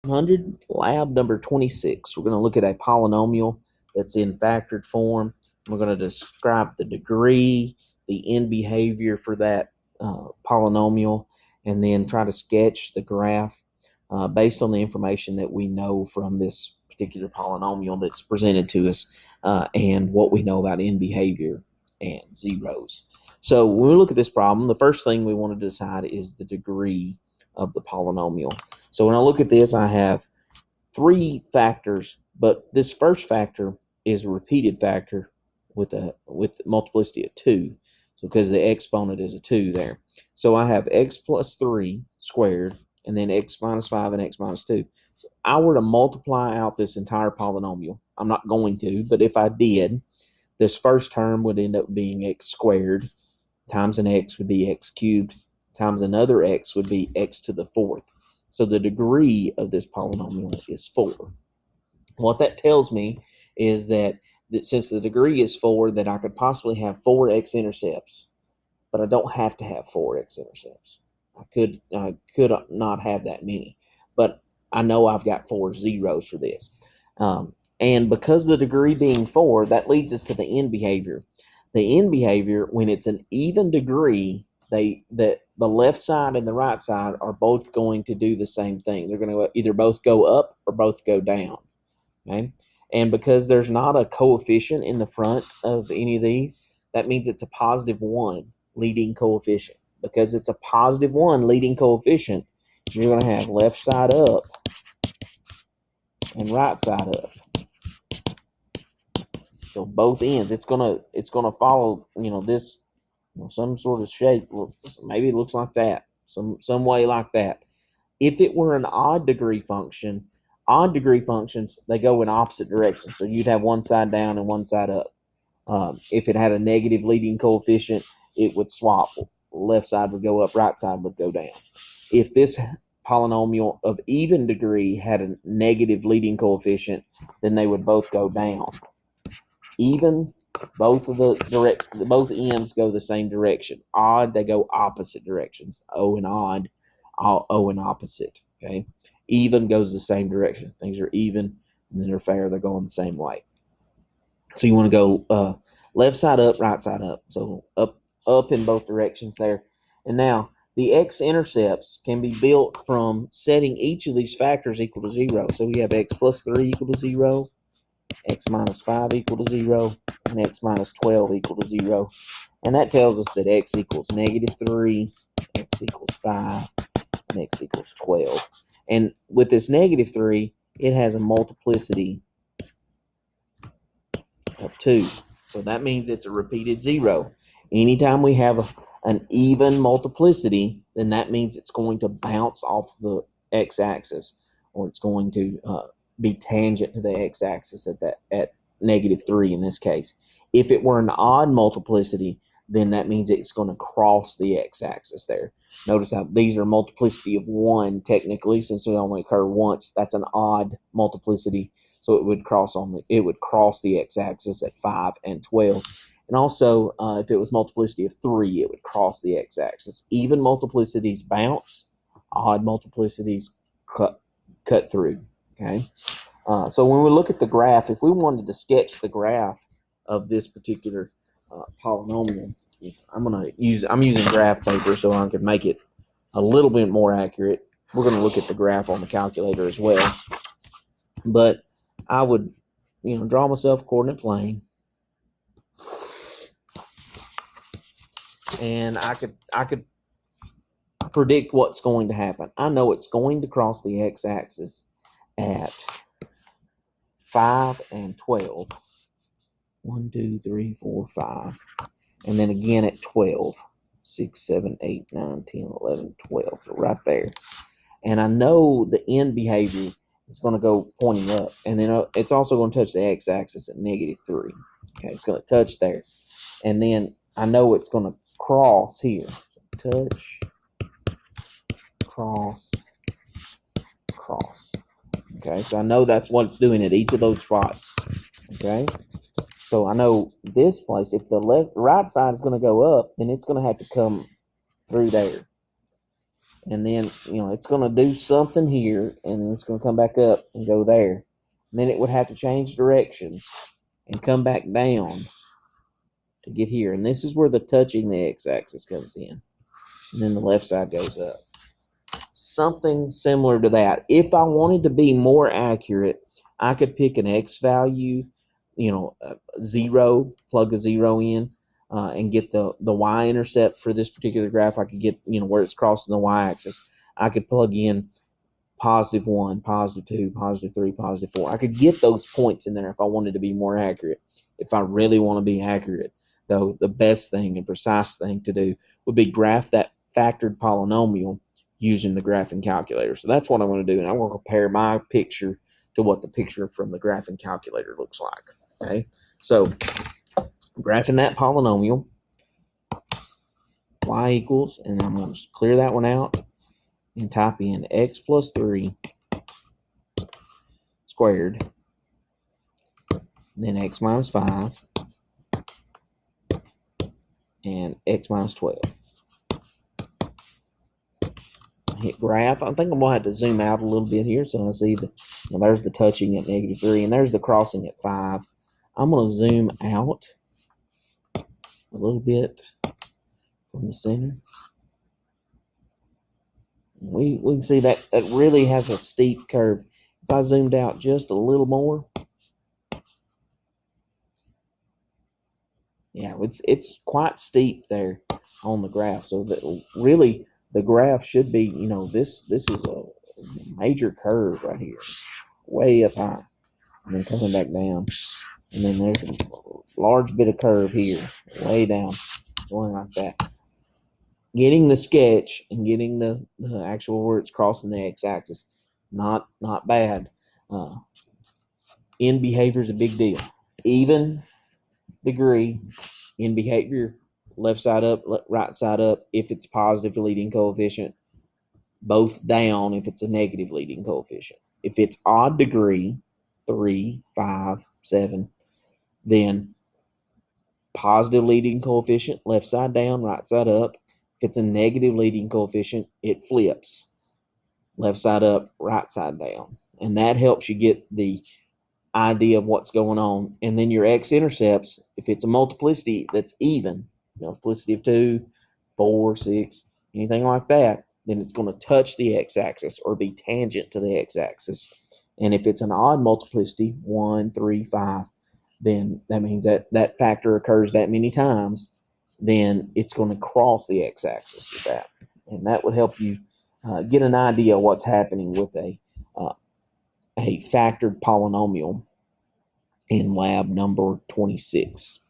100, lab number 26. We're going to look at a polynomial that's in factored form. We're going to describe the degree, the end behavior for that polynomial, and then try to sketch the graph based on the information that we know from this particular polynomial that's presented to us and what we know about end behavior and zeros. So when we look at this problem, the first thing we want to decide is the degree of the polynomial. So when I look at this, I have three factors, but this first factor is a repeated factor with multiplicity of 2. So because the exponent is a 2 there. So I have x plus 3 squared, and then x minus 5 and x minus 2. So I were to multiply out this entire polynomial. I'm not going to, but if I did, this first term would end up being x squared times an x would be x cubed times another x would be x to the fourth. So the degree of this polynomial is 4. What that tells me is that since the degree is 4, that I could possibly have 4 x-intercepts, but I don't have to have 4 x-intercepts. I could not have that many, but I know I've got 4 zeros for this. And because the degree being 4, that leads us to the end behavior. The end behavior, when it's an even degree, the left side and the right side are both going to do the same thing. They're going to either both go up or both go down. Okay? And because there's not a coefficient in the front of any of these, that means it's a positive 1 leading coefficient. Because it's a positive 1 leading coefficient, you're going to have left side up and right side up. So both ends, it's gonna follow, this, some sort of shape. Maybe it looks like that, some way like that. If it were an odd degree function, odd degree functions, they go in opposite directions. So you'd have one side down and one side up. If it had a negative leading coefficient, it would swap. Left side would go up, right side would go down. If this polynomial of even degree had a negative leading coefficient, then they would both go down. Even, both ends go the same direction. Odd, they go opposite directions. O and odd, O and opposite. Okay. Even goes the same direction. Things are even, and then they're fair. They're going the same way. So you want to go left side up, right side up. So up in both directions there. And now the x-intercepts can be built from setting each of these factors equal to 0. So we have x plus 3 equal to 0, x minus 5 equal to 0, and x minus 12 equal to 0. And that tells us that x equals negative 3, x equals 5, and x equals 12. And with this negative 3, it has a multiplicity of 2. So that means it's a repeated 0. Anytime we have an even multiplicity, then that means it's going to bounce off the x-axis, or it's going to be tangent to the x-axis at negative 3 in this case. If it were an odd multiplicity, then that means it's going to cross the x-axis there. Notice how these are multiplicity of 1 technically, since they only occur once. That's an odd multiplicity, so it would cross the x-axis at 5 and 12. And also, if it was multiplicity of 3, it would cross the x-axis. Even multiplicities bounce, odd multiplicities cut through. Okay. So when we look at the graph, if we wanted to sketch the graph of this particular polynomial, I'm using graph paper so I can make it a little bit more accurate. We're going to look at the graph on the calculator as well. But I would, draw myself a coordinate plane, and I could predict what's going to happen. I know it's going to cross the x-axis at 5 and 12. 1, 2, 3, 4, 5. And then again at 12. 6, 7, 8, 9, 10, 11, 12. So right there. And I know the end behavior is going to go pointing up. And then it's also going to touch the x-axis at negative 3. Okay, it's going to touch there. And then I know it's going to cross here. So touch, cross, cross. Okay, so I know that's what it's doing at each of those spots. Okay, so I know this place, if the right side is going to go up, then it's going to have to come through there. and then it's going to do something here, and then it's going to come back up and go there. And then it would have to change directions and come back down to get here. And this is where the touching the x-axis comes in. And then the left side goes up. Something similar to that. If I wanted to be more accurate, I could pick an x value, 0, plug a 0 in, and get the y-intercept for this particular graph. I could get, where it's crossing the y-axis. I could plug in +1, +2, +3, +4. I could get those points in there if I wanted to be more accurate. If I really want to be accurate, though, the best thing and precise thing to do would be graph that factored polynomial using the graphing calculator. So that's what I'm going to do, and I'm going to compare my picture to what the picture from the graphing calculator looks like. Okay, so graphing that polynomial, y equals, and I'm going to clear that one out and type in x plus 3 squared, then x minus 5, and x minus 12. Hit graph. I think I'm going to have to zoom out a little bit here so I see there's the touching at -3, and there's the crossing at 5. I'm going to zoom out a little bit from the center. We can see that really has a steep curve. If I zoomed out just a little more, yeah, it's quite steep there on the graph. So that really the graph should be, this is a major curve right here, way up high, and then coming back down, and then there's a large bit of curve here, way down, going like that. Getting the sketch and getting the actual where it's crossing the x-axis, not bad. In behavior is a big deal. Even degree in behavior, left side up, right side up if it's positive leading coefficient, both down if it's a negative leading coefficient. If it's odd degree, 3, 5, 7, then positive leading coefficient, left side down, right side up. If it's a negative leading coefficient, it flips, left side up, right side down. And that helps you get the idea of what's going on. And then your x-intercepts, if it's a multiplicity that's even, multiplicity of 2, 4, 6, anything like that, then it's going to touch the x-axis or be tangent to the x-axis. And if it's an odd multiplicity, 1, 3, 5, then that means that factor occurs that many times, then it's going to cross the x-axis with that. And that would help you get an idea of what's happening with a factored polynomial in lab number 26.